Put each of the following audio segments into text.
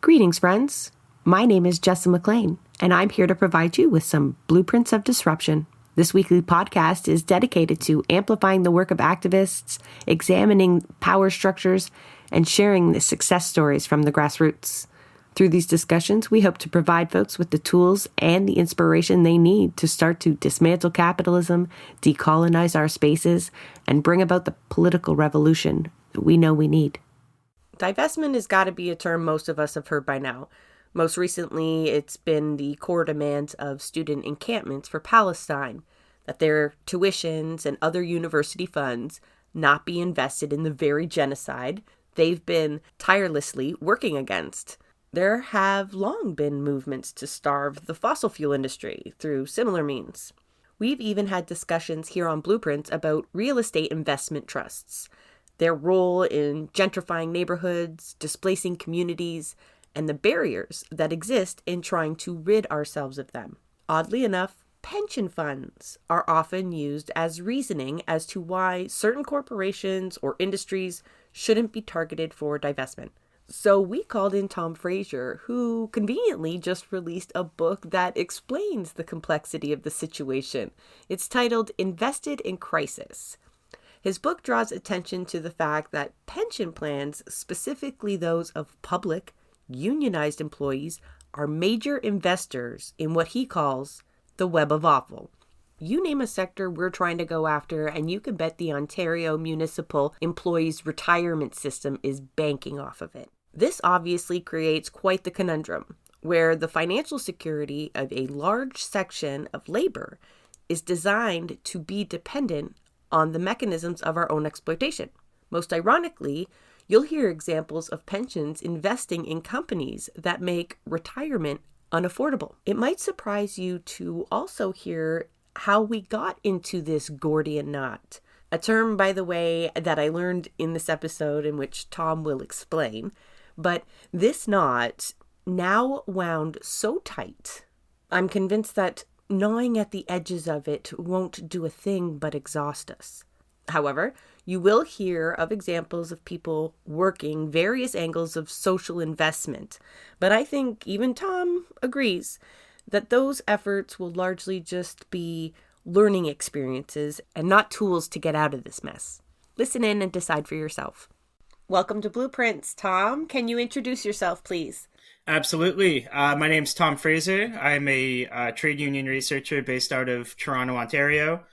Greetings, friends. My name is Jessa McLean, and I'm here to provide you with some blueprints of disruption. This weekly podcast is dedicated to amplifying the work of activists, examining power structures, and sharing the success stories from the grassroots. Through these discussions, we hope to provide folks with the tools and the inspiration they need to start to dismantle capitalism, decolonize our spaces, and bring about the political revolution that we know we need. Divestment has got to be a term most of us have heard by now. Most recently, it's been the core demands of student encampments for Palestine, that their tuitions and other university funds not be invested in the very genocide they've been tirelessly working against. There have long been movements to starve the fossil fuel industry through similar means. We've even had discussions here on Blueprints about real estate investment trusts, their role in gentrifying neighborhoods, displacing communities, and the barriers that exist in trying to rid ourselves of them. Oddly enough, pension funds are often used as reasoning as to why certain corporations or industries shouldn't be targeted for divestment. So we called in Tom Fraser, who conveniently just released a book that explains the complexity of the situation. It's titled Invested in Crisis. His book draws attention to the fact that pension plans, specifically those of public, unionized employees, are major investors in what he calls the web of awful. You name a sector we're trying to go after, and you can bet the Ontario Municipal Employees Retirement System is banking off of it. This obviously creates quite the conundrum, where the financial security of a large section of labor is designed to be dependent on the mechanisms of our own exploitation. Most ironically, you'll hear examples of pensions investing in companies that make retirement unaffordable. It might surprise you to also hear how we got into this Gordian knot, a term, by the way, that I learned in this episode, in which Tom will explain. But this knot now wound so tight, I'm convinced that gnawing at the edges of it won't do a thing but exhaust us. However, you will hear of examples of people working various angles of social investment. But I think even Tom agrees that those efforts will largely just be learning experiences and not tools to get out of this mess. Listen in and decide for yourself. Welcome to Blueprints. Tom, can you introduce yourself, please? Absolutely. My name's Tom Fraser. I'm a trade union researcher based out of Toronto, Ontario.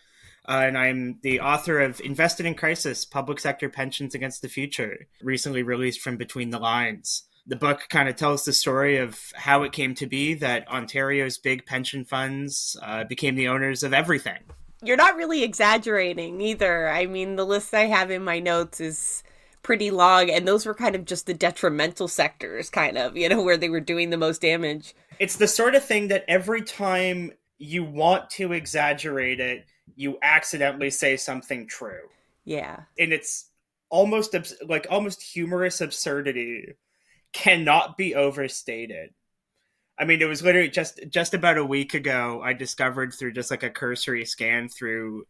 And I'm the author of Invested in Crisis, Public Sector Pensions Against the Future, recently released from Between the Lines. The book kind of tells the story of how it came to be that Ontario's big pension funds became the owners of everything. You're not really exaggerating either. I mean, the list I have in my notes is pretty long, and those were kind of just the detrimental sectors, kind of, where they were doing the most damage. It's the sort of thing that every time you want to exaggerate it, you accidentally say something true. Yeah. And it's almost humorous absurdity cannot be overstated. I mean, it was literally just about a week ago, I discovered through just like a cursory scan through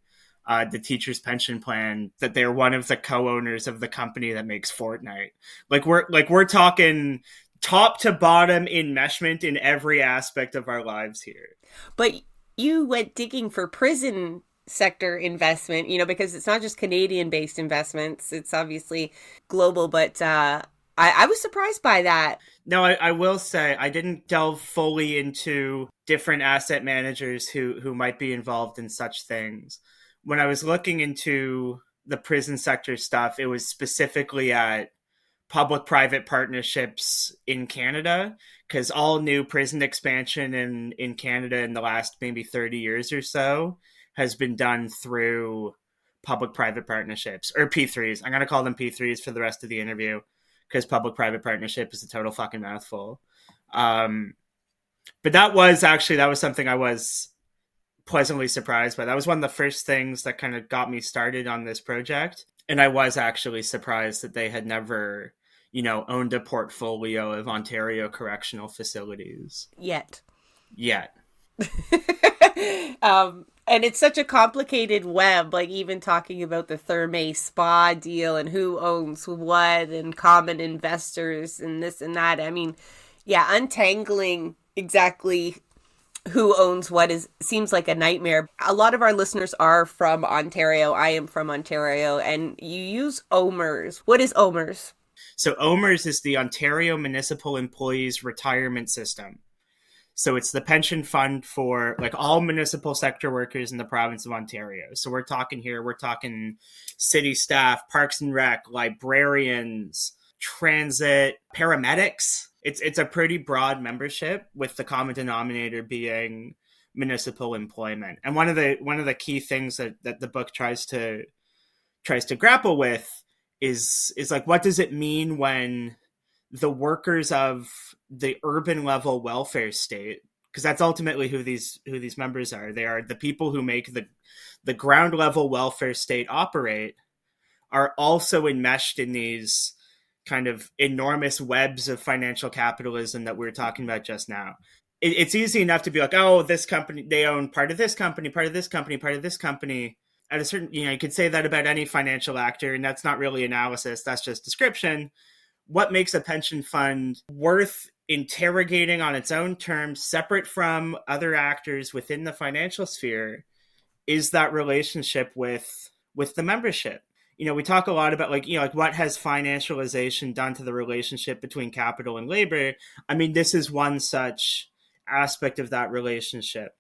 the teacher's pension plan that they're one of the co-owners of the company that makes Fortnite. We're talking top to bottom enmeshment in every aspect of our lives here. But you went digging for prison sector investment, because it's not just Canadian-based investments. It's obviously global, but I was surprised by that. No, I will say I didn't delve fully into different asset managers who might be involved in such things. When I was looking into the prison sector stuff, it was specifically at public-private partnerships in Canada, because all new prison expansion in Canada in the last maybe 30 years or so has been done through public-private partnerships, or P3s. I'm going to call them P3s for the rest of the interview, because public-private partnership is a total fucking mouthful. But that was something I was pleasantly surprised by. That was one of the first things that kind of got me started on this project. And I was actually surprised that they had never, owned a portfolio of Ontario correctional facilities. Yet. And it's such a complicated web, like even talking about the Therme Spa deal and who owns what and common investors and this and that. I mean, Yeah, untangling exactly who owns what is seems like a nightmare. A lot of our listeners are from Ontario. I am from Ontario, and you use OMERS. What is OMERS? So OMERS is the Ontario Municipal Employees Retirement System. So it's the pension fund for like all municipal sector workers in the province of Ontario. So we're talking city staff, parks and rec, librarians, transit, paramedics. It's a pretty broad membership, with the common denominator being municipal employment. And one of the key things that the book tries to grapple with is like, what does it mean when the workers of the urban level welfare state, because that's ultimately who these members are. They are the people who make the ground level welfare state operate, are also enmeshed in these kind of enormous webs of financial capitalism that we were talking about just now. It's easy enough to be like, oh, this company, they own part of this company, part of this company, part of this company. At a certain, you could say that about any financial actor, and that's not really analysis, that's just description. What makes a pension fund worth interrogating on its own terms, separate from other actors within the financial sphere, is that relationship with the membership. We talk a lot about like what has financialization done to the relationship between capital and labor. I mean, this is one such aspect of that relationship,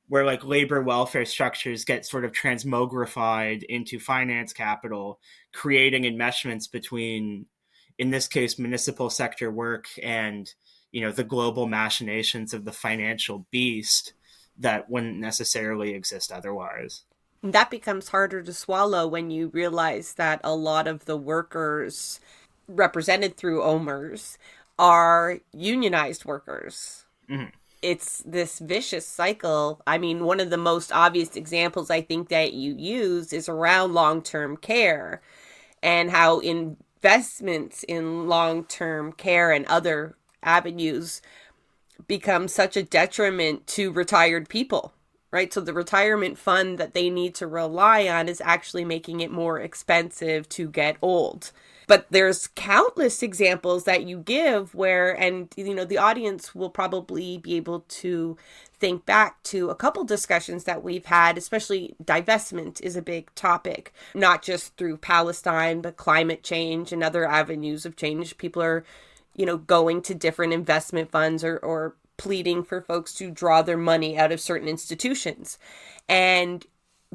where like labor welfare structures get sort of transmogrified into finance capital, creating enmeshments between, in this case, municipal sector work and, the global machinations of the financial beast that wouldn't necessarily exist otherwise. That becomes harder to swallow when you realize that a lot of the workers represented through OMERS are unionized workers. Mm-hmm. It's this vicious cycle. I mean, one of the most obvious examples I think that you use is around long-term care, and how investments in long-term care and other avenues become such a detriment to retired people, right? So the retirement fund that they need to rely on is actually making it more expensive to get old. But there's countless examples that you give where, and the audience will probably be able to think back to a couple discussions that we've had, especially divestment is a big topic, not just through Palestine, but climate change and other avenues of change. People are, going to different investment funds or pleading for folks to draw their money out of certain institutions. And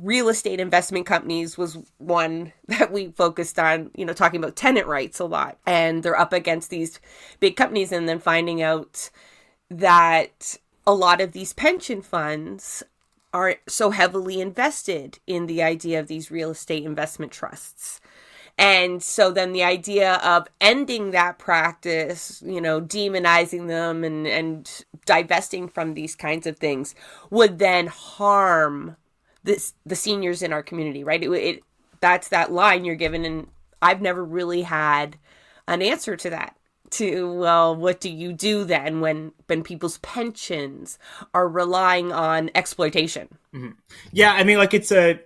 real estate investment companies was one that we focused on, talking about tenant rights a lot. And they're up against these big companies, and then finding out that a lot of these pension funds are so heavily invested in the idea of these real estate investment trusts. And so then the idea of ending that practice, demonizing them and divesting from these kinds of things would then harm the seniors in our community, right? That's that line you're given, and I've never really had an answer to that. Well, what do you do then when people's pensions are relying on exploitation? Mm-hmm. Yeah, I mean, like it's a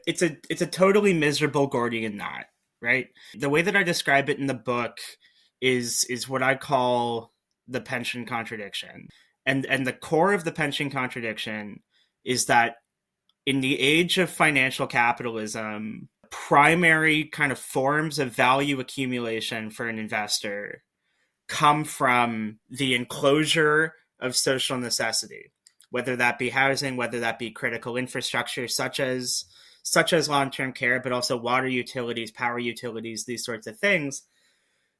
totally miserable Gordian knot, right? The way that I describe it in the book is what I call the pension contradiction. And the core of the pension contradiction is that in the age of financial capitalism, primary kind of forms of value accumulation for an investor come from the enclosure of social necessity, whether that be housing, whether that be critical infrastructure such as long-term care, but also water utilities, power utilities, these sorts of things.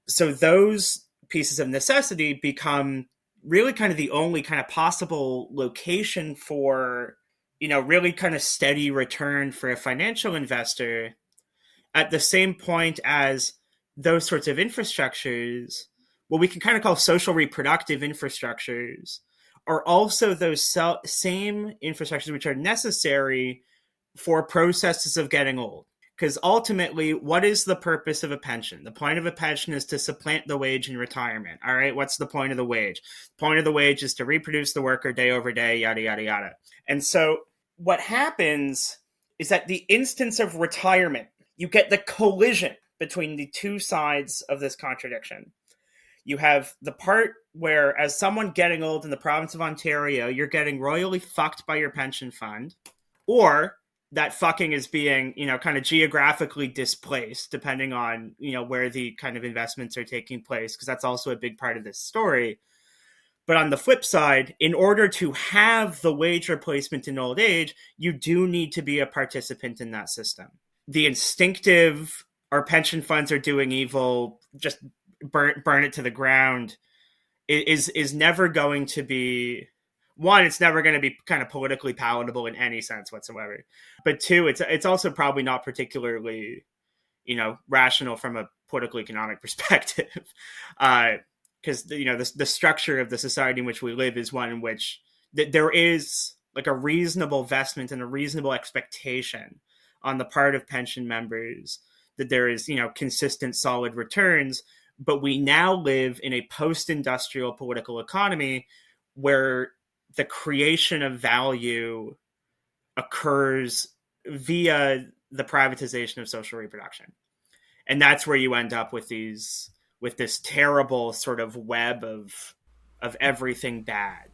So those pieces of necessity become really kind of the only kind of possible location for, really kind of steady return for a financial investor, at the same point as those sorts of infrastructures, what we can kind of call social reproductive infrastructures, are also those same infrastructures which are necessary for processes of getting old. Because ultimately, what is the purpose of a pension? The point of a pension is to supplant the wage in retirement. All right, what's the point of the wage? The point of the wage is to reproduce the worker day over day, yada, yada, yada. And so what happens is that the instance of retirement, you get the collision between the two sides of this contradiction. You have the part where, as someone getting old in the province of Ontario, you're getting royally fucked by your pension fund, or that fucking is being, kind of geographically displaced depending on, where the kind of investments are taking place, because that's also a big part of this story. But on the flip side, in order to have the wage replacement in old age, you do need to be a participant in that system. The instinctive, our pension funds are doing evil, just burn it to the ground, is never going to be, one, it's never going to be kind of politically palatable in any sense whatsoever. But two, it's also probably not particularly, rational from a political economic perspective. Because, the structure of the society in which we live is one in which there is like a reasonable investment and a reasonable expectation on the part of pension members that there is, consistent, solid returns. But we now live in a post-industrial political economy where the creation of value occurs via the privatization of social reproduction. And that's where you end up with this terrible sort of web of everything bad.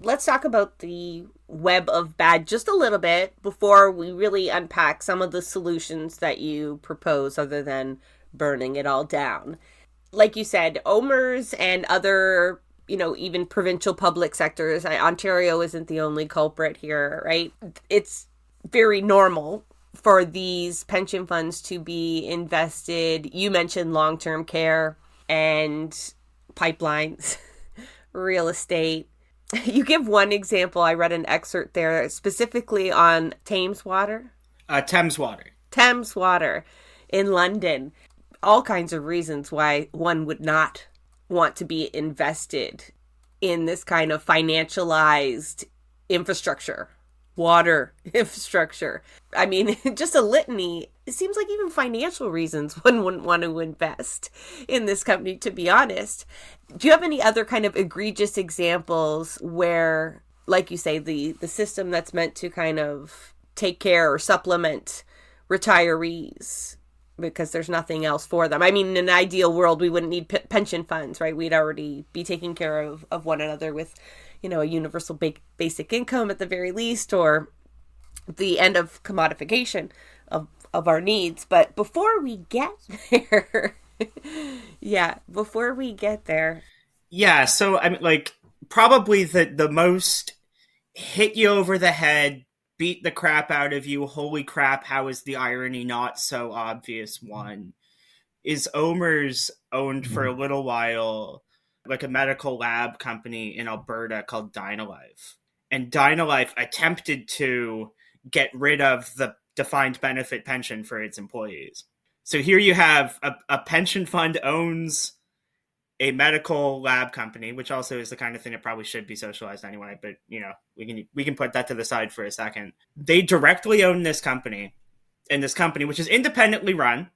Let's talk about the web of bad just a little bit before we really unpack some of the solutions that you propose other than burning it all down. Like you said, OMERS and other, even provincial public sectors, Ontario isn't the only culprit here, right? It's very normal for these pension funds to be invested. You mentioned long-term care and pipelines, real estate. You give one example. I read an excerpt there specifically on Thames Water. Thames Water. Thames Water in London. All kinds of reasons why one would not want to be invested in this kind of financialized infrastructure, water infrastructure. I mean, just a litany. It seems like even financial reasons one wouldn't want to invest in this company, to be honest. Do you have any other kind of egregious examples where, like you say, the system that's meant to kind of take care or supplement retirees because there's nothing else for them? I mean, in an ideal world, we wouldn't need pension funds, right? We'd already be taking care of one another with, a universal basic income at the very least, or the end of commodification of our needs. But before we get there, so I mean, probably the most hit you over the head, beat the crap out of you, holy crap, how is the irony not so obvious one, is OMERS owned for a little while like a medical lab company in Alberta called Dynalife. And Dynalife attempted to get rid of the defined benefit pension for its employees. So here you have a pension fund owns a medical lab company, which also is the kind of thing that probably should be socialized anyway, but we can put that to the side for a second. They directly own this company, and this company, which is independently run.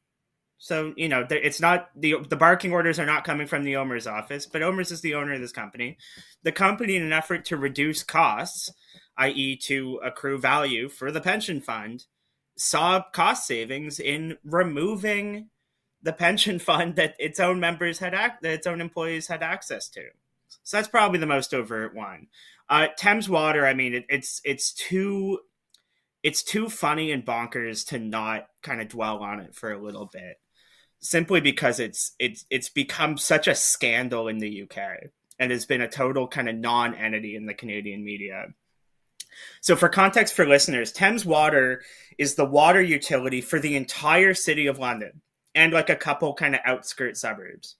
So, it's not the barking orders are not coming from the OMERS office, but OMERS is the owner of this company. The company, in an effort to reduce costs, i.e. to accrue value for the pension fund, saw cost savings in removing the pension fund that its own members that its own employees had access to. So that's probably the most overt one. Thames Water, I mean, it's too funny and bonkers to not kind of dwell on it for a little bit, simply because it's become such a scandal in the UK and has been a total kind of non-entity in the Canadian media. So for context for listeners, Thames Water is the water utility for the entire city of London and like a couple kind of outskirt suburbs.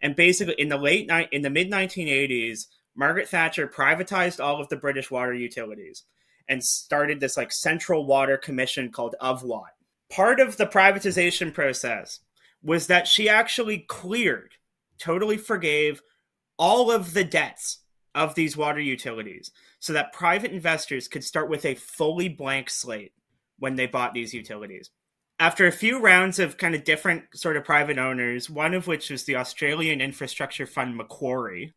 And basically in the mid 1980s, Margaret Thatcher privatized all of the British water utilities and started this like central water commission called Ofwat. Part of the privatization process was that she actually totally forgave all of the debts of these water utilities so that private investors could start with a fully blank slate when they bought these utilities. After a few rounds of kind of different sort of private owners, one of which was the Australian infrastructure fund Macquarie,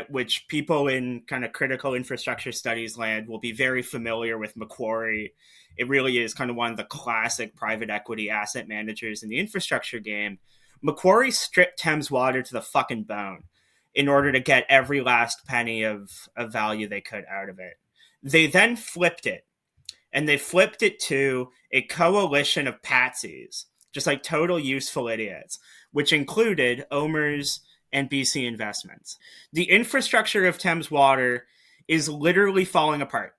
which people in kind of critical infrastructure studies land will be very familiar with Macquarie. It really is kind of one of the classic private equity asset managers in the infrastructure game. Macquarie stripped Thames Water to the fucking bone in order to get every last penny of value they could out of it. They then flipped it, and they flipped it to a coalition of patsies, just like total useful idiots, which included OMERS and BC Investments. The infrastructure of Thames Water is literally falling apart.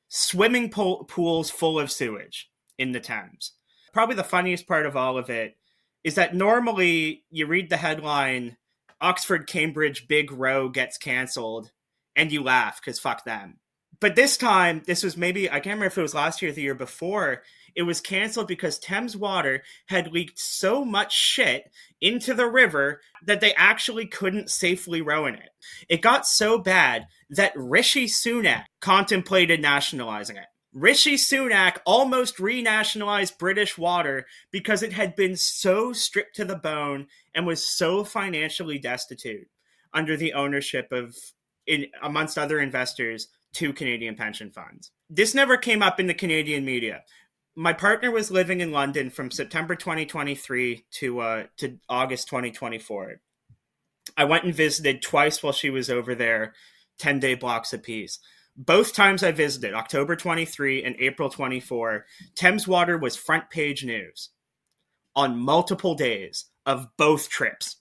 Swimming pools full of sewage in the Thames. Probably the funniest part of all of it is that normally you read the headline, Oxford Cambridge Big Row gets cancelled, and you laugh because fuck them. But this time, this was maybe, I can't remember if it was last year or the year before, it was canceled because Thames Water had leaked so much shit into the river that they actually couldn't safely row in it. It got so bad that Rishi Sunak contemplated nationalizing it. Rishi Sunak almost renationalized British Water because it had been so stripped to the bone and was so financially destitute under the ownership of, amongst other investors, 2 Canadian pension funds. This never came up in the Canadian media. My partner was living in London from September 2023 to August 2024. I went and visited twice while she was over there, 10-day blocks apiece. Both times I visited, October 23 and April 24, Thames Water was front page news on multiple days of both trips.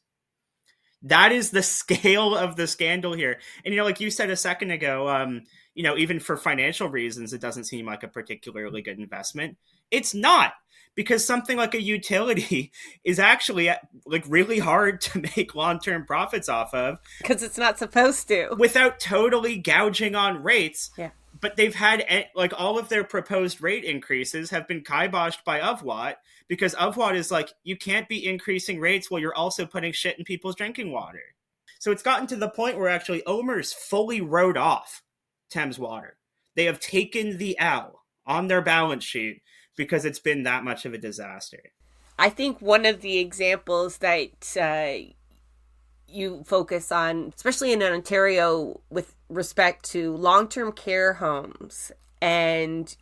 That is the scale of the scandal here. And, like you said a second ago, even for financial reasons, it doesn't seem like a particularly good investment. It's not, because something like a utility is actually like really hard to make long-term profits off of. Because it's not supposed to. Without totally gouging on rates. Yeah. But they've had, like, all of their proposed rate increases have been kiboshed by Ovwat, because Ovwat is like, you can't be increasing rates while you're also putting shit in people's drinking water. So it's gotten to the point where actually OMERS fully wrote off Thames Water. They have taken the L on their balance sheet because it's been that much of a disaster. I think one of the examples that you focus on, especially in Ontario, with respect to long-term care homes and,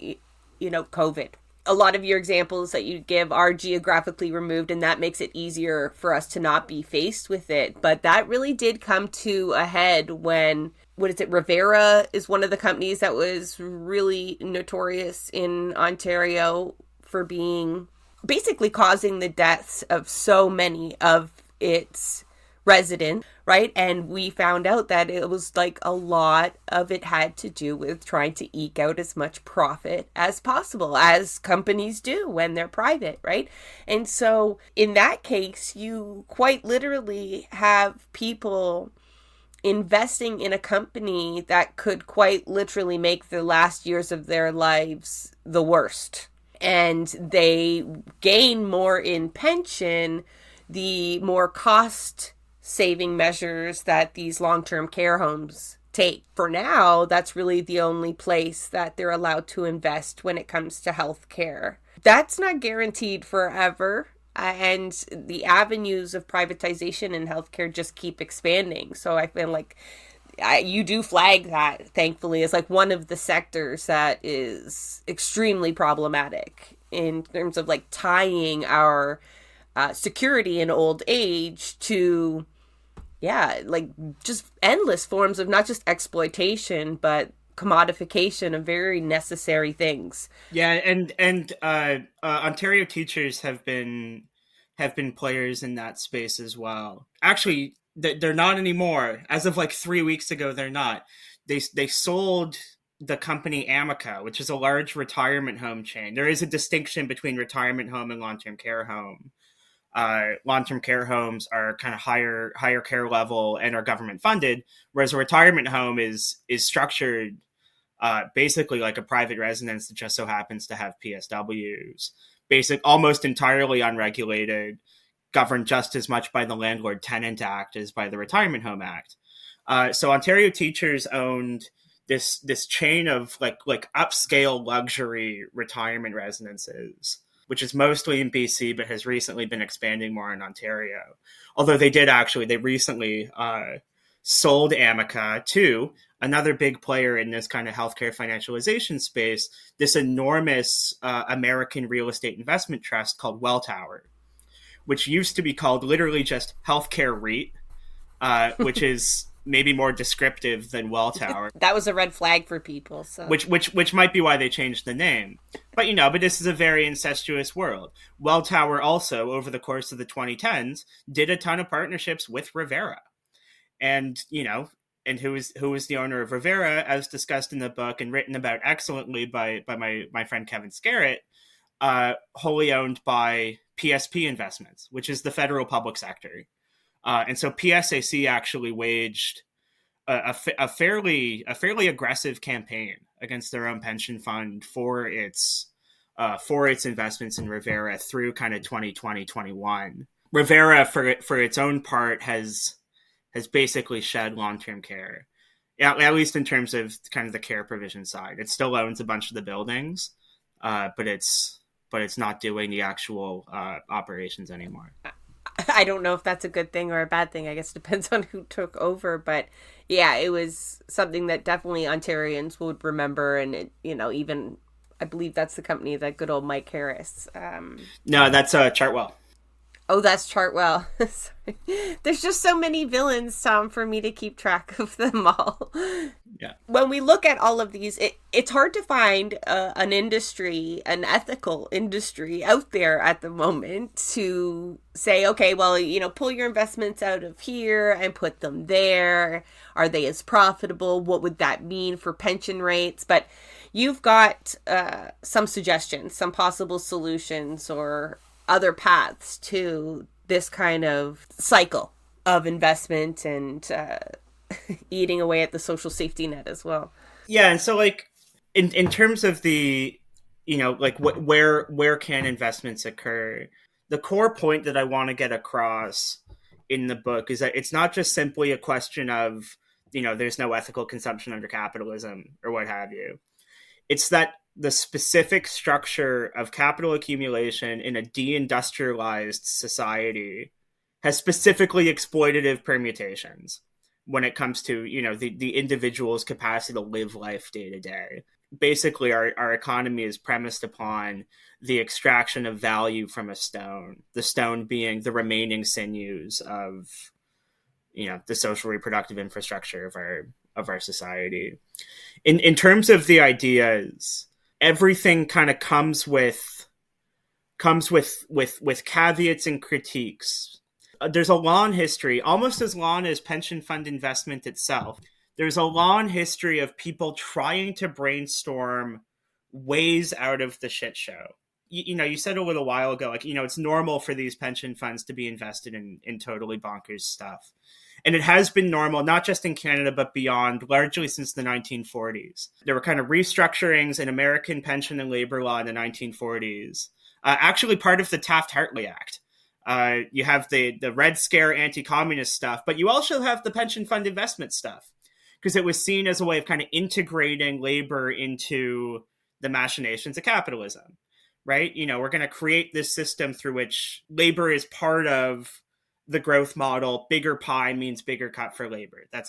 COVID. A lot of your examples that you give are geographically removed, and that makes it easier for us to not be faced with it. But that really did come to a head when, Rivera is one of the companies that was really notorious in Ontario for being basically causing the deaths of so many of its residents, right? And we found out that it was like a lot of it had to do with trying to eke out as much profit as possible, as companies do when they're private, right? And so in that case, you quite literally have people investing in a company that could quite literally make the last years of their lives the worst. And they gain more in pension the more cost saving measures that these long-term care homes take. For now, that's really the only place that they're allowed to invest when it comes to health care. That's not guaranteed forever. And the avenues of privatization in healthcare just keep expanding. So I feel like you do flag that, thankfully, as like one of the sectors that is extremely problematic in terms of like tying our security in old age to, like just endless forms of not just exploitation, but commodification of very necessary things. Yeah, and Ontario teachers have been players in that space as well. Actually, they're not anymore. As of like 3 weeks ago, they're not. They sold the company Amica, which is a large retirement home chain. There is a distinction between retirement home and long-term care home. Long-term care homes are kind of higher care level and are government funded, whereas a retirement home is structured basically like a private residence that just so happens to have PSWs. Almost entirely unregulated, governed just as much by the Landlord-Tenant Act as by the Retirement Home Act. So Ontario teachers owned this chain of like upscale luxury retirement residences, which is mostly in BC, but has recently been expanding more in Ontario. Although they recently sold Amica to another big player in this kind of healthcare financialization space, this enormous American real estate investment trust called Welltower, which used to be called literally just Healthcare REIT, which is maybe more descriptive than Welltower. That was a red flag for people. So Which might be why they changed the name. But this is a very incestuous world. Welltower also, over the course of the 2010s, did a ton of partnerships with Rivera. And, and who is the owner of Rivera, as discussed in the book and written about excellently by my friend Kevin Scarrett, wholly owned by PSP Investments, which is the federal public sector. And so PSAC actually waged a fairly aggressive campaign against their own pension fund for its investments in Rivera through kind of 2020-21. Rivera, for its own part, has basically shed long-term care, at least in terms of kind of the care provision side. It still owns a bunch of the buildings, but it's not doing the actual operations anymore. I don't know if that's a good thing or a bad thing. I guess it depends on who took over. But yeah, it was something that definitely Ontarians would remember. And, even I believe that's the company that good old Mike Harris. No, that's Chartwell. Oh, that's Chartwell. Sorry. There's just so many villains, Tom, for me to keep track of them all. Yeah. When we look at all of these, it's hard to find an ethical industry out there at the moment to say, okay, well, pull your investments out of here and put them there. Are they as profitable? What would that mean for pension rates? But you've got some suggestions, some possible solutions or other paths to this kind of cycle of investment and eating away at the social safety net as well. Yeah, and so in terms of the where can investments occur, the core point that I want to get across in the book is that it's not just simply a question of there's no ethical consumption under capitalism or what have you. It's that the specific structure of capital accumulation in a deindustrialized society has specifically exploitative permutations when it comes to, the individual's capacity to live life day to day. Basically, our economy is premised upon the extraction of value from a stone, the stone being the remaining sinews of, the social reproductive infrastructure of our society. In terms of the ideas, everything kind of comes with caveats and critiques. There's a long history, almost as long as pension fund investment itself. There's a long history of people trying to brainstorm ways out of the shit show. You said a little while ago, it's normal for these pension funds to be invested in totally bonkers stuff. And it has been normal, not just in Canada, but beyond, largely since the 1940s. There were kind of restructurings in American pension and labor law in the 1940s. Actually part of the Taft-Hartley Act. You have the Red Scare anti-communist stuff, but you also have the pension fund investment stuff, because it was seen as a way of kind of integrating labor into the machinations of capitalism, right? We're going to create this system through which labor is part of the growth model. Bigger pie means bigger cut for labor. That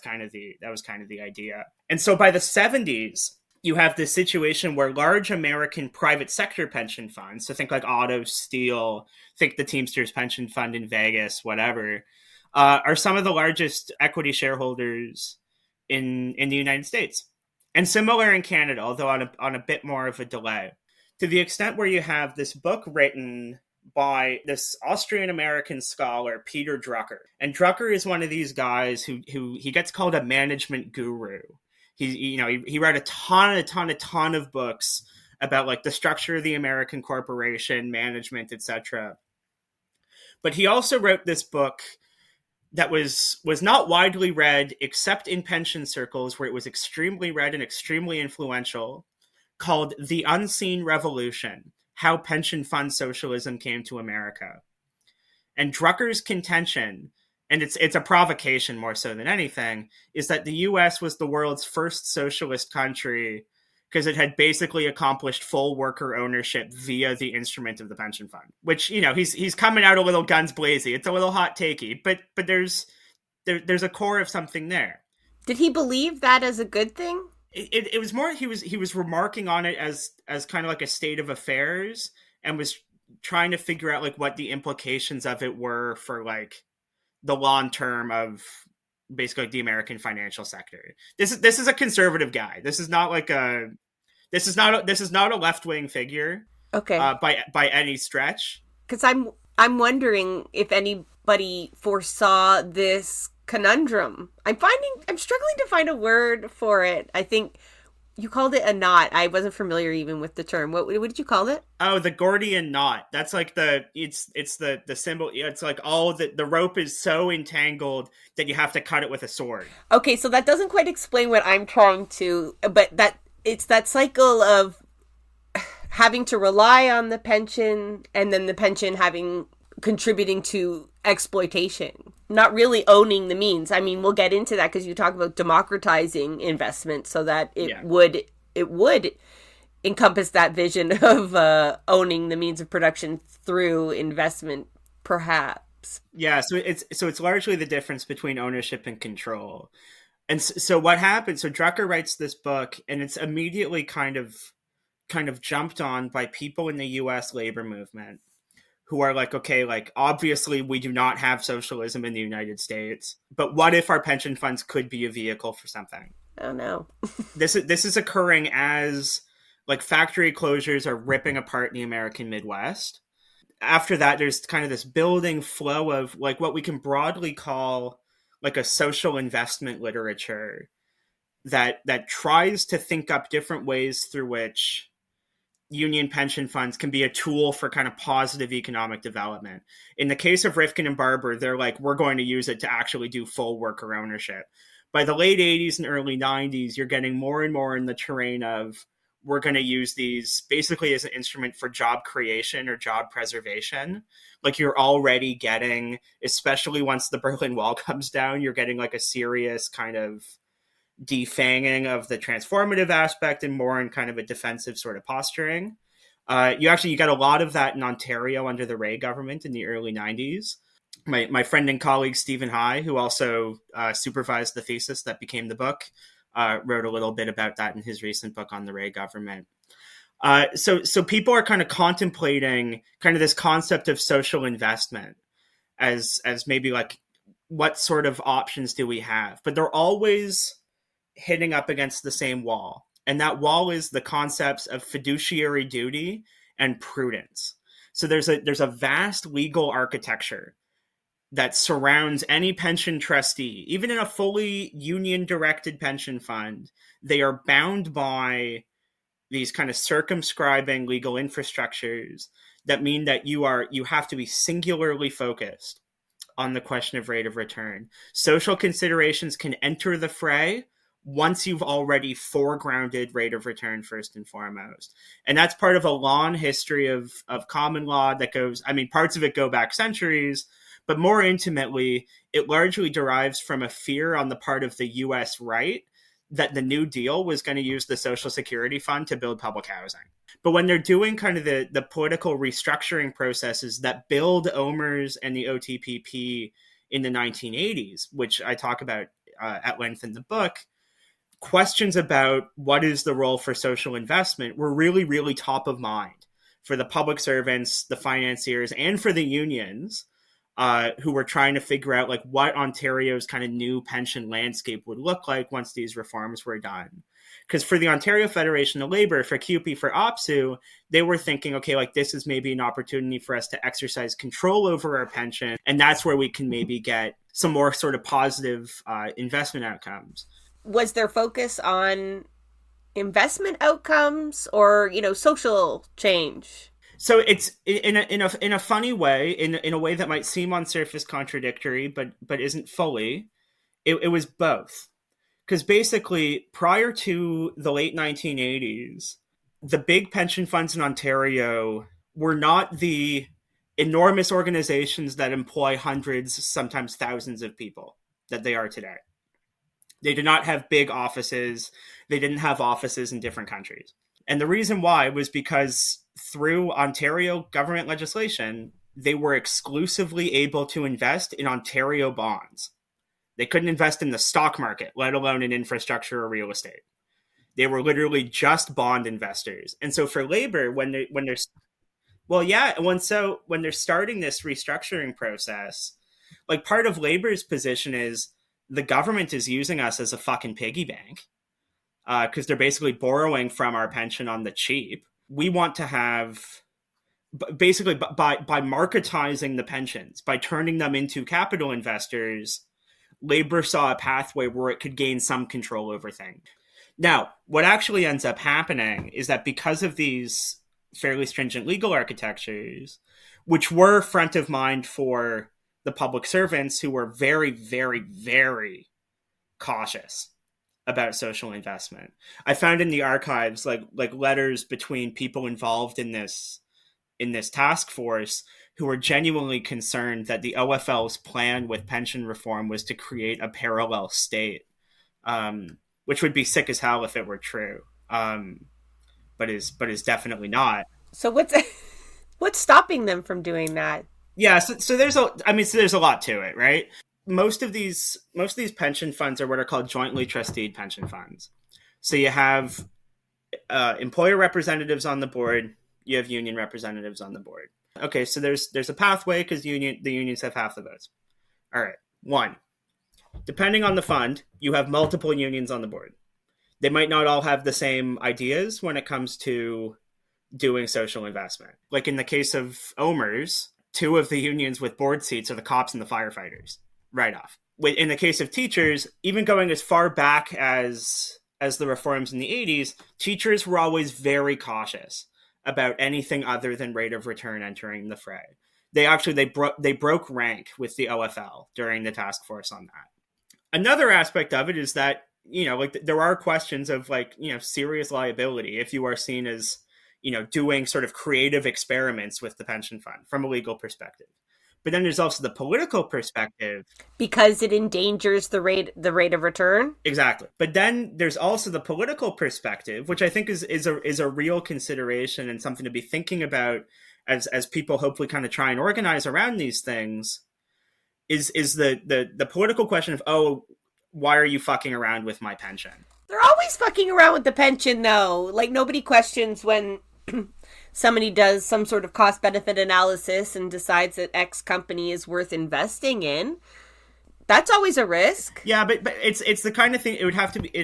was kind of the idea. And so by the 70s, you have this situation where large American private sector pension funds, so think like Auto, Steel, think the Teamsters pension fund in Vegas, whatever, are some of the largest equity shareholders in the United States. And similar in Canada, although on a bit more of a delay. To the extent where you have this book written by this Austrian-American scholar, Peter Drucker. And Drucker is one of these guys who he gets called a management guru. He wrote a ton of books about the structure of the American corporation, management, etc. But he also wrote this book that was not widely read except in pension circles, where it was extremely read and extremely influential, called The Unseen Revolution: How Pension Fund Socialism Came to America. And Drucker's contention, and it's a provocation more so than anything, is that the US was the world's first socialist country because it had basically accomplished full worker ownership via the instrument of the pension fund. Which, he's coming out a little guns blazing. It's a little hot takey, but there's a core of something there. Did he believe that as a good thing? It was more he was remarking on it as kind of like a state of affairs, and was trying to figure out like what the implications of it were for like the long term of basically like the American financial sector. This is a conservative guy. This is not a left wing figure Okay. by any stretch. Because I'm wondering if anybody foresaw this conundrum. I'm struggling to find a word for it. I think you called it a knot. I wasn't familiar even with the term. What did you call it? Oh, the Gordian knot. That's like it's the symbol. It's like all the rope is so entangled that you have to cut it with a sword. Okay, so that doesn't quite explain what I'm trying to, but it's that cycle of having to rely on the pension and then the pension contributing to exploitation, not really owning the means. I mean, we'll get into that because you talk about democratizing investment so that it would encompass that vision of owning the means of production through investment, perhaps. Yeah, so it's largely the difference between ownership and control. And so what happens? So Drucker writes this book, and it's immediately kind of jumped on by people in the U.S. labor movement who are like, okay, like obviously we do not have socialism in the United States, but what if our pension funds could be a vehicle for something? Oh no. This is occurring as like factory closures are ripping apart the American Midwest. After that, there's kind of this building flow of like what we can broadly call like a social investment literature that tries to think up different ways through which union pension funds can be a tool for kind of positive economic development. In the case of Rifkin and Barber, they're like, we're going to use it to actually do full worker ownership. By the late 80s and early 90s, you're getting more and more in the terrain of we're going to use these basically as an instrument for job creation or job preservation. Like you're already getting, especially once the Berlin Wall comes down, you're getting like a serious kind of defanging of the transformative aspect and more in kind of a defensive sort of posturing. You got a lot of that in Ontario under the Ray government in the early 90s. My friend and colleague Stephen High, who also supervised the thesis that became the book, wrote a little bit about that in his recent book on the Ray government. So people are kind of contemplating kind of this concept of social investment as maybe like what sort of options do we have? But they're always hitting up against the same wall. And that wall is the concepts of fiduciary duty and prudence. So there's a vast legal architecture that surrounds any pension trustee. Even in a fully union-directed pension fund, they are bound by these kind of circumscribing legal infrastructures that mean that you have to be singularly focused on the question of rate of return. Social considerations can enter the fray once you've already foregrounded rate of return first and foremost. And that's part of a long history of common law that goes, I mean, parts of it go back centuries, but more intimately, it largely derives from a fear on the part of the US right that the New Deal was going to use the Social Security Fund to build public housing. But when they're doing kind of the political restructuring processes that build OMERS and the OTPP in the 1980s, which I talk about at length in the book, questions about what is the role for social investment were really, really top of mind for the public servants, the financiers, and for the unions who were trying to figure out like what Ontario's kind of new pension landscape would look like once these reforms were done. Because for the Ontario Federation of Labour, for CUPE, for OPSU, they were thinking, okay, like this is maybe an opportunity for us to exercise control over our pension, and that's where we can maybe get some more sort of positive investment outcomes. Was there focus on investment outcomes or, social change? So it's in a funny way, in a way that might seem on surface contradictory, but isn't fully. It was both, because basically prior to the late 1980s, the big pension funds in Ontario were not the enormous organizations that employ hundreds, sometimes thousands of people that they are today. They did not have big offices. They didn't have offices in different countries. And the reason why was because through Ontario government legislation, they were exclusively able to invest in Ontario bonds. They couldn't invest in the stock market, let alone in infrastructure or real estate. They were literally just bond investors. And so for labor, when there's Well, yeah. When they're starting this restructuring process, like part of Labor's position is the government is using us as a fucking piggy bank because they're basically borrowing from our pension on the cheap. We want to have basically by marketizing the pensions, by turning them into capital investors, Labor saw a pathway where it could gain some control over things. Now, what actually ends up happening is that because of these fairly stringent legal architectures, which were front of mind for the public servants who were very, very, very cautious about social investment. I found in the archives like letters between people involved in this task force who were genuinely concerned that the OFL's plan with pension reform was to create a parallel state, which would be sick as hell if it were true, but is definitely not. So what's stopping them from doing that? Yeah, so there's a lot to it, right? Most of these pension funds are what are called jointly trusteed pension funds. So you have employer representatives on the board, you have union representatives on the board. Okay, so there's a pathway because the unions have half the votes. All right, one. Depending on the fund, you have multiple unions on the board. They might not all have the same ideas when it comes to doing social investment. Like in the case of OMERS, two of the unions with board seats are the cops and the firefighters, right off. In the case of teachers, even going as far back as the reforms in the 80s, teachers were always very cautious about anything other than rate of return entering the fray. They broke rank with the OFL during the task force on that. Another aspect of it is that, there are questions of serious liability if you are seen as, doing sort of creative experiments with the pension fund from a legal perspective. But then there's also the political perspective. Because it endangers the rate of return? Exactly. But then there's also the political perspective, which I think is a real consideration and something to be thinking about as people hopefully kind of try and organize around these things, is the political question of, why are you fucking around with my pension? They're always fucking around with the pension, though. Like, nobody questions when somebody does some sort of cost-benefit analysis and decides that X company is worth investing in. That's always a risk. Yeah, but it's the kind of thing it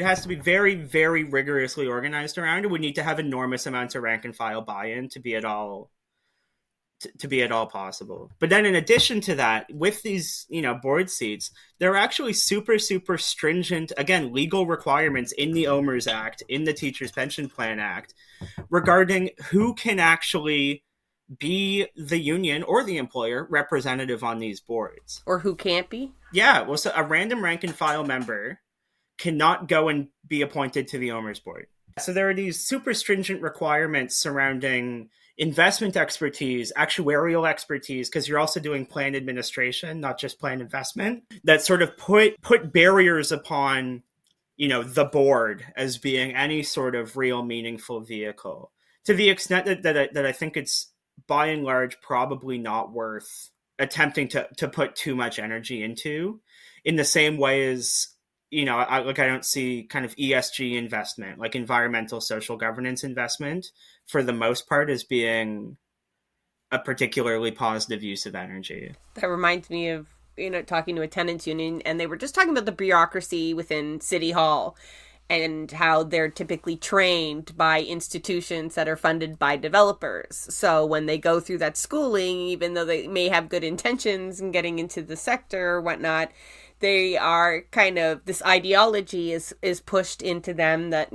has to be very, very rigorously organized around. It would need to have enormous amounts of rank and file buy-in to be at all possible. But then in addition to that, with these, board seats, there are actually super, super stringent, again, legal requirements in the OMERS Act, in the Teachers Pension Plan Act, regarding who can actually be the union or the employer representative on these boards. Or who can't be? Yeah, well, so a random rank and file member cannot go and be appointed to the OMERS board. So there are these super stringent requirements surrounding investment expertise, actuarial expertise, because you're also doing plan administration, not just plan investment, that sort of put barriers upon, the board as being any sort of real meaningful vehicle, to the extent that I think it's by and large probably not worth attempting to put too much energy into, in the same way as, I don't see kind of ESG investment, like environmental social governance investment, for the most part, as being a particularly positive use of energy. That reminds me of, talking to a tenants union, and they were just talking about the bureaucracy within City Hall and how they're typically trained by institutions that are funded by developers. So when they go through that schooling, even though they may have good intentions in getting into the sector or whatnot, they are kind of, this ideology is pushed into them that,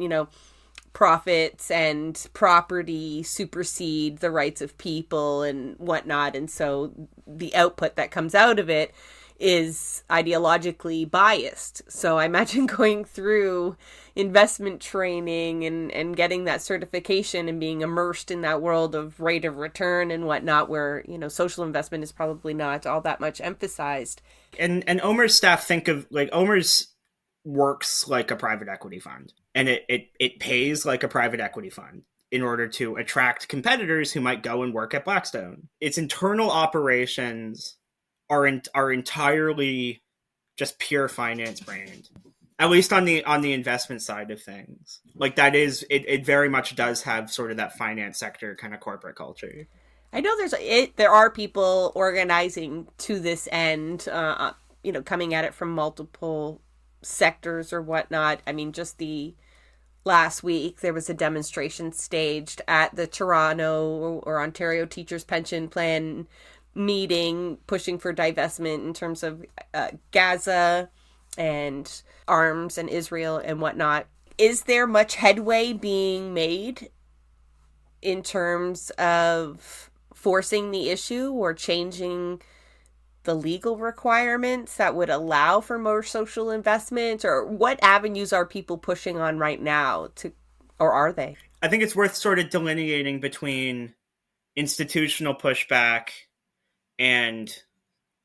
profits and property supersede the rights of people and whatnot. And so the output that comes out of it is ideologically biased. So I imagine going through investment training and getting that certification and being immersed in that world of rate of return and whatnot, where, social investment is probably not all that much emphasized. And OMERS staff think of, OMERS works like a private equity fund, and it pays like a private equity fund in order to attract competitors who might go and work at Blackstone. Its internal operations are entirely just pure finance brained, at least on the investment side of things. Like, that is, it very much does have sort of that finance sector kind of corporate culture. I know there are people organizing to this end, coming at it from multiple sectors or whatnot. I mean, just the last week there was a demonstration staged at the Toronto or Ontario Teachers Pension Plan meeting, pushing for divestment in terms of Gaza and arms and Israel and whatnot. Is there much headway being made in terms of forcing the issue or changing the legal requirements that would allow for more social investment? Or what avenues are people pushing on right now or are they? I think it's worth sort of delineating between institutional pushback and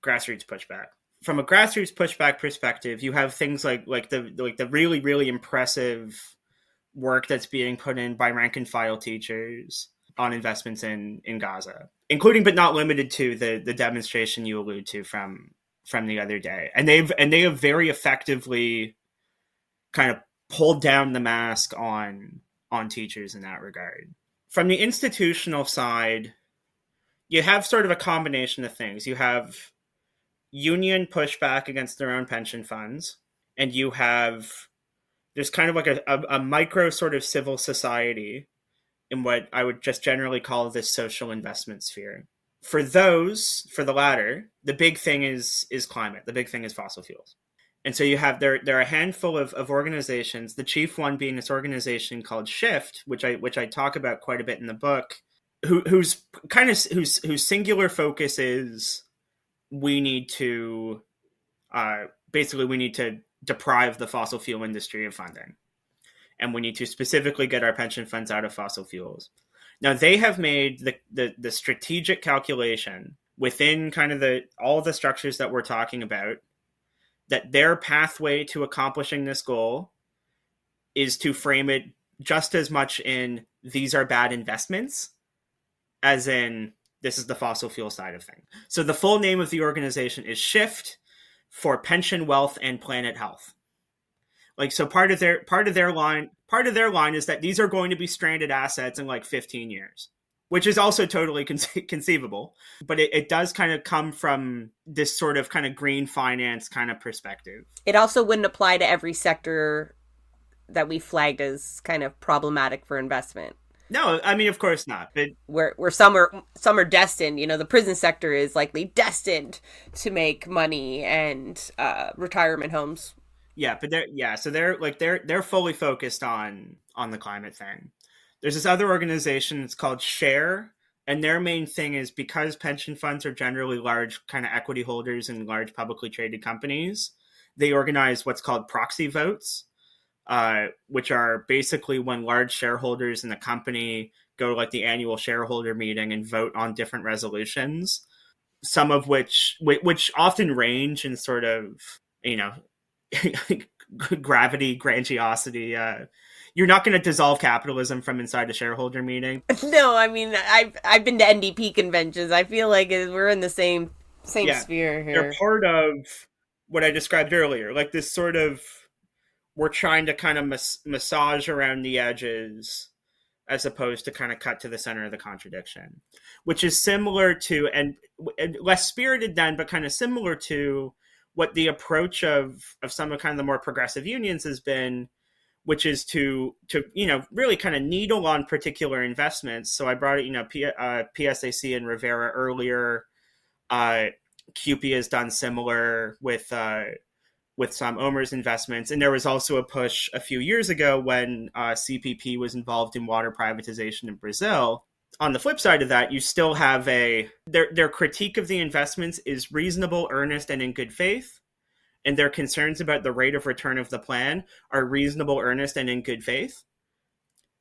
grassroots pushback. From a grassroots pushback perspective, you have things like the really, really impressive work that's being put in by rank and file teachers on investments in Gaza, including but not limited to the demonstration you allude to from the other day. And they have very effectively kind of pulled down the mask on teachers in that regard. From the institutional side, you have sort of a combination of things. You have union pushback against their own pension funds, and there's kind of like a micro sort of civil society in what I would just generally call this social investment sphere. For the latter, the big thing is climate. The big thing is fossil fuels. And so you have there are a handful of organizations, the chief one being this organization called Shift, which I talk about quite a bit in the book, whose singular focus is we need to deprive the fossil fuel industry of funding. And we need to specifically get our pension funds out of fossil fuels. Now, they have made the strategic calculation within kind of all the structures that we're talking about, that their pathway to accomplishing this goal is to frame it just as much in these are bad investments as in this is the fossil fuel side of things. So the full name of the organization is Shift for Pension, Wealth, and Planet Health. Like, so part of their line is that these are going to be stranded assets in like 15 years, which is also totally conceivable. But it does kind of come from this sort of kind of green finance kind of perspective. It also wouldn't apply to every sector that we flagged as kind of problematic for investment. No, I mean, of course not. But where some are destined, the prison sector is likely destined to make money, and retirement homes. Yeah, but they're fully focused on the climate thing. There's this other organization, it's called Share, and their main thing is because pension funds are generally large kind of equity holders in large publicly traded companies, they organize what's called proxy votes, which are basically when large shareholders in the company go to like the annual shareholder meeting and vote on different resolutions, some of which often range in sort of, gravity, grandiosity. You're not going to dissolve capitalism from inside a shareholder meeting. No, I mean, I've been to NDP conventions. I feel like we're in the same sphere here. They're part of what I described earlier, like this sort of, we're trying to kind of massage around the edges as opposed to kind of cut to the center of the contradiction, which is similar to, and less spirited then, but kind of similar to what the approach of some of kind of the more progressive unions has been, which is to really kind of needle on particular investments. So I brought it, PSAC and Rivera earlier. CUPE has done similar with some OMERS investments. And there was also a push a few years ago when CPP was involved in water privatization in Brazil. On the flip side of that, you still have their critique of the investments is reasonable, earnest, and in good faith. And their concerns about the rate of return of the plan are reasonable, earnest, and in good faith.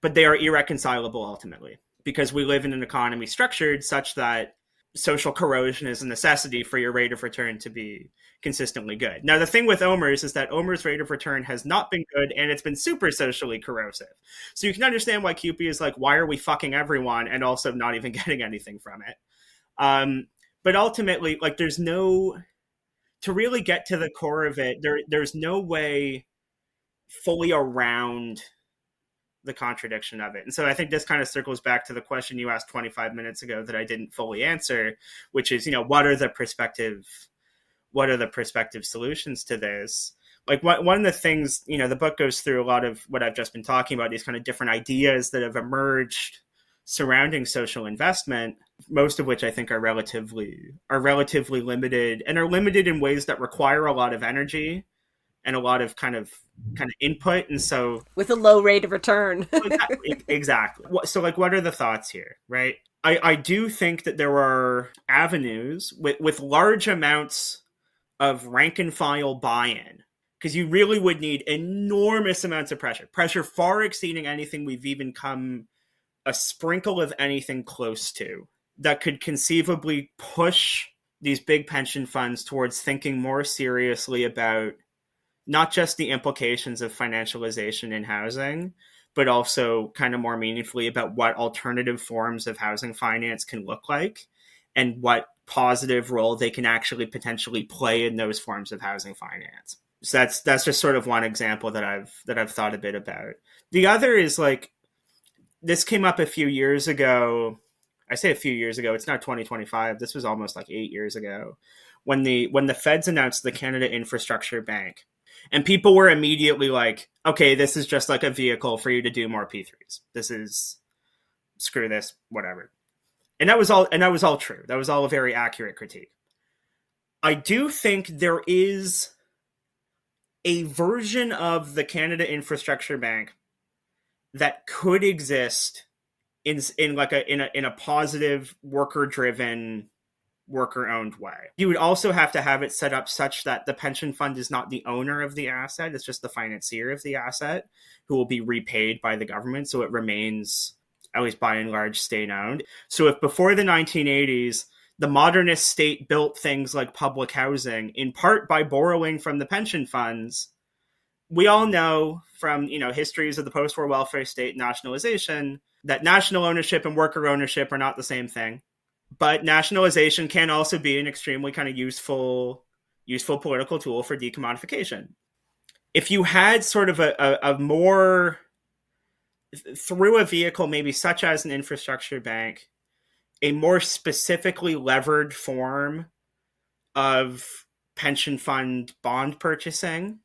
But they are irreconcilable ultimately, because we live in an economy structured such that social corrosion is a necessity for your rate of return to be consistently good. Now, the thing with OMERS is that OMERS rate of return has not been good, and it's been super socially corrosive. So you can understand why CUPE is like, why are we fucking everyone and also not even getting anything from it? But ultimately, like, there's no, to really get to the core of it, there's no way fully around the contradiction of it. And so I think this kind of circles back to the question you asked 25 minutes ago that I didn't fully answer, which is, what are the prospective solutions to this? Like one of the things, the book goes through a lot of what I've just been talking about, these kind of different ideas that have emerged surrounding social investment, most of which I think are relatively limited, and are limited in ways that require a lot of energy and a lot of kind of input. And so with a low rate of return. Exactly. So like, what are the thoughts here, right? I do think that there are avenues with large amounts of rank and file buy-in, because you really would need enormous amounts of pressure far exceeding anything we've even come a sprinkle of anything close to, that could conceivably push these big pension funds towards thinking more seriously about not just the implications of financialization in housing, but also kind of more meaningfully about what alternative forms of housing finance can look like and what positive role they can actually potentially play in those forms of housing finance. So that's just sort of one example that I've thought a bit about. The other is like, this came up a few years ago. I say a few years ago, it's now 2025. This was almost like 8 years ago when the feds announced the Canada Infrastructure Bank. And people were immediately like, okay, this is just like a vehicle for you to do more P3s. This is, screw this, whatever. And that was all true. That was all a very accurate critique. I do think there is a version of the Canada Infrastructure Bank that could exist in a positive, worker-driven, worker-owned way. You would also have to have it set up such that the pension fund is not the owner of the asset, it's just the financier of the asset who will be repaid by the government, so it remains, at least by and large, state-owned. So if before the 1980s, the modernist state built things like public housing, in part by borrowing from the pension funds, we all know from, histories of the post-war welfare state nationalization that national ownership and worker ownership are not the same thing. But nationalization can also be an extremely kind of useful political tool for decommodification. If you had sort of a more, through a vehicle maybe such as an infrastructure bank, a more specifically levered form of pension fund bond purchasing,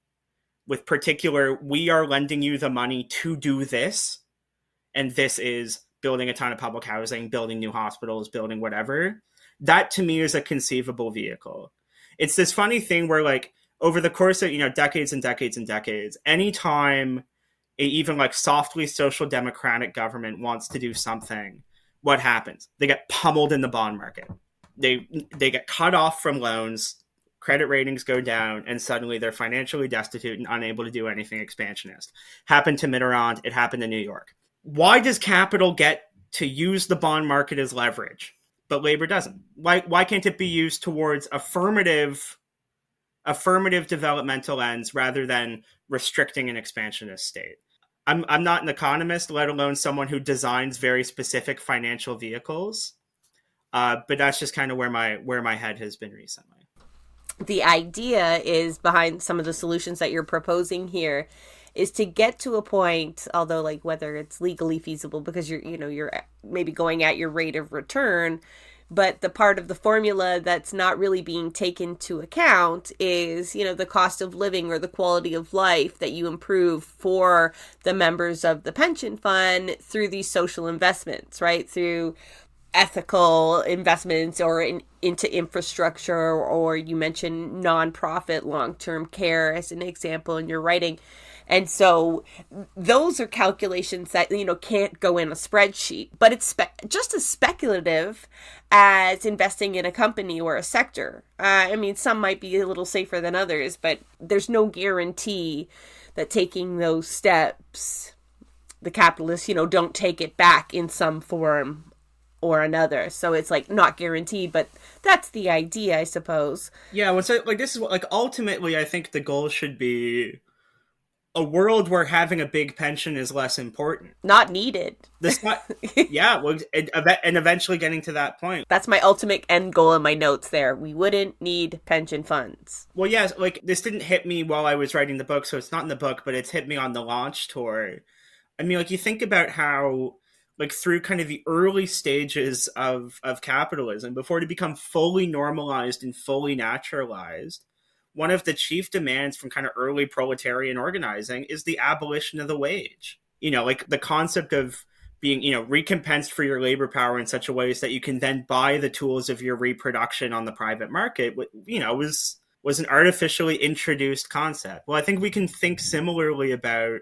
with particular, we are lending you the money to do this, and this is building a ton of public housing, building new hospitals, building whatever, that to me is a conceivable vehicle. It's this funny thing where like over the course of, decades and decades and decades, anytime a even like softly social democratic government wants to do something, what happens? They get pummeled in the bond market. They get cut off from loans, credit ratings go down, and suddenly they're financially destitute and unable to do anything expansionist. Happened to Mitterrand, it happened in New York. Why does capital get to use the bond market as leverage, but labor doesn't? Why can't it be used towards affirmative developmental ends rather than restricting an expansionist state? I'm not an economist, let alone someone who designs very specific financial vehicles, but that's just kind of where my head has been recently. The idea is behind some of the solutions that you're proposing here is to get to a point, although like whether it's legally feasible because you're maybe going at your rate of return, but the part of the formula that's not really being taken into account is, the cost of living or the quality of life that you improve for the members of the pension fund through these social investments, right? Through ethical investments or into infrastructure, or you mentioned nonprofit long-term care as an example in your writing. And so those are calculations that, can't go in a spreadsheet, but it's just as speculative as investing in a company or a sector. Some might be a little safer than others, but there's no guarantee that taking those steps, the capitalists, don't take it back in some form or another. So it's like not guaranteed, but that's the idea, I suppose. Yeah, well, so like this is what, like, ultimately I think the goal should be a world where having a big pension is less important. Not needed. Yeah, well, and eventually getting to that point. That's my ultimate end goal in my notes there. We wouldn't need pension funds. Well, yes, like this didn't hit me while I was writing the book, so it's not in the book, but it's hit me on the launch tour. I mean, like, you think about how, like, through kind of the early stages of capitalism, before it had become fully normalized and fully naturalized, one of the chief demands from kind of early proletarian organizing is the abolition of the wage. You know, like the concept of being, you know, recompensed for your labor power in such a way that you can then buy the tools of your reproduction on the private market, you know, was an artificially introduced concept. Well, I think we can think similarly about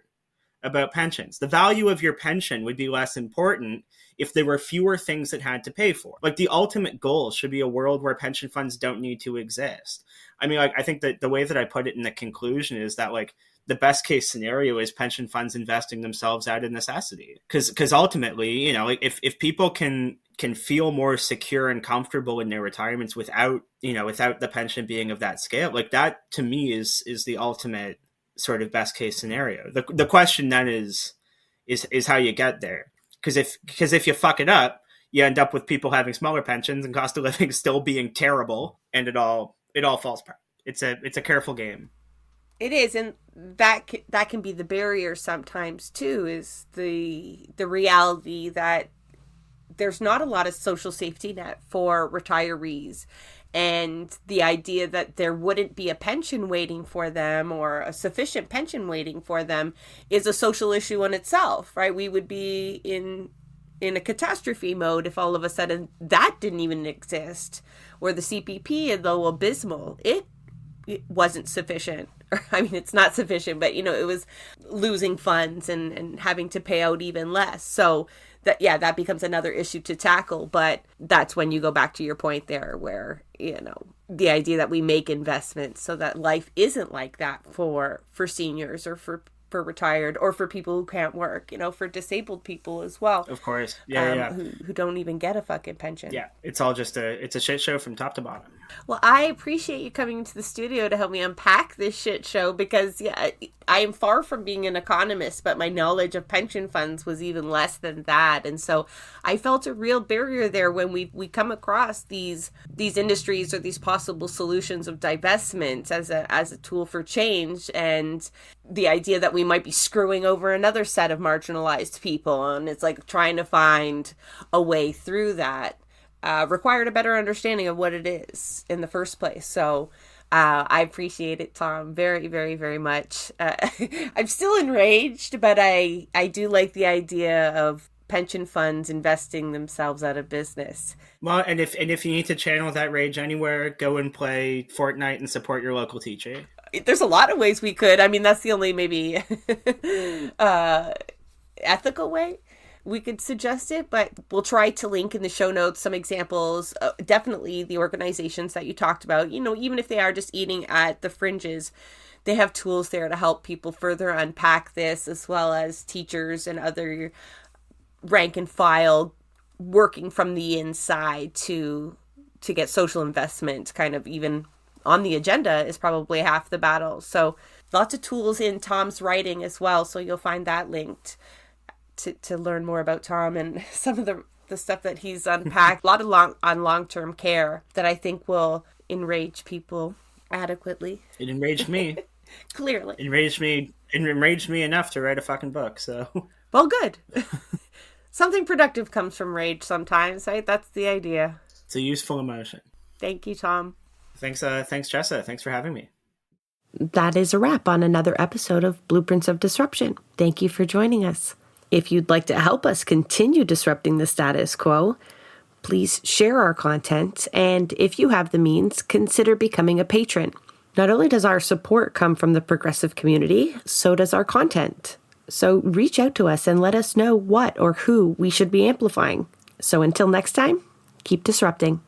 pensions. The value of your pension would be less important if there were fewer things that had to pay for. Like, the ultimate goal should be a world where pension funds don't need to exist. I mean, like, I think that the way that I put it in the conclusion is that, like, the best case scenario is pension funds investing themselves out of necessity. Because ultimately, you know, like, if people can feel more secure and comfortable in their retirements without the pension being of that scale, like, that to me is the ultimate sort of best case scenario. The question then is how you get there. Because if you fuck it up, you end up with people having smaller pensions and cost of living still being terrible, and it all falls apart. It's a careful game. It is, and that can be the barrier sometimes too, is the reality that there's not a lot of social safety net for retirees. And the idea that there wouldn't be a pension waiting for them, or a sufficient pension waiting for them, is a social issue in itself, right? We would be in a catastrophe mode if all of a sudden that didn't even exist, or the CPP, though abysmal, it wasn't sufficient. I mean, it's not sufficient, but, you know, it was losing funds and having to pay out even less. So that becomes another issue to tackle. But that's when you go back to your point there, where, you know, the idea that we make investments so that life isn't like that for seniors, or for retired, or for people who can't work, you know, for disabled people as well. Of course. Yeah. Who don't even get a fucking pension. Yeah. It's all just it's a shit show from top to bottom. Well, I appreciate you coming into the studio to help me unpack this shit show, because, yeah, I am far from being an economist, but my knowledge of pension funds was even less than that. And so I felt a real barrier there when we come across these industries, or these possible solutions of divestment as a tool for change, and the idea that we might be screwing over another set of marginalized people. And it's like trying to find a way through that required a better understanding of what it is in the first place. So I appreciate it, Tom, very, very, very much. I'm still enraged, but I do like the idea of pension funds investing themselves out of business. Well, and if you need to channel that rage anywhere, go and play Fortnite and support your local teacher. There's a lot of ways we could. I mean, that's the only maybe ethical way we could suggest it, but we'll try to link in the show notes some examples. Definitely the organizations that you talked about, you know, even if they are just eating at the fringes, they have tools there to help people further unpack this, as well as teachers and other rank and file working from the inside to get social investment kind of even on the agenda is probably half the battle. So lots of tools in Tom's writing as well. So you'll find that linked to learn more about Tom and some of the stuff that he's unpacked. A lot of long-term care that I think will enrage people adequately. It enraged me. Clearly. It enraged me enough to write a fucking book, so. Well, good. Something productive comes from rage sometimes, right? That's the idea. It's a useful emotion. Thank you, Tom. Thanks, Jessa. Thanks for having me. That is a wrap on another episode of Blueprints of Disruption. Thank you for joining us. If you'd like to help us continue disrupting the status quo, please share our content, and if you have the means, consider becoming a patron. Not only does our support come from the progressive community, so does our content. So reach out to us and let us know what or who we should be amplifying. So until next time, keep disrupting.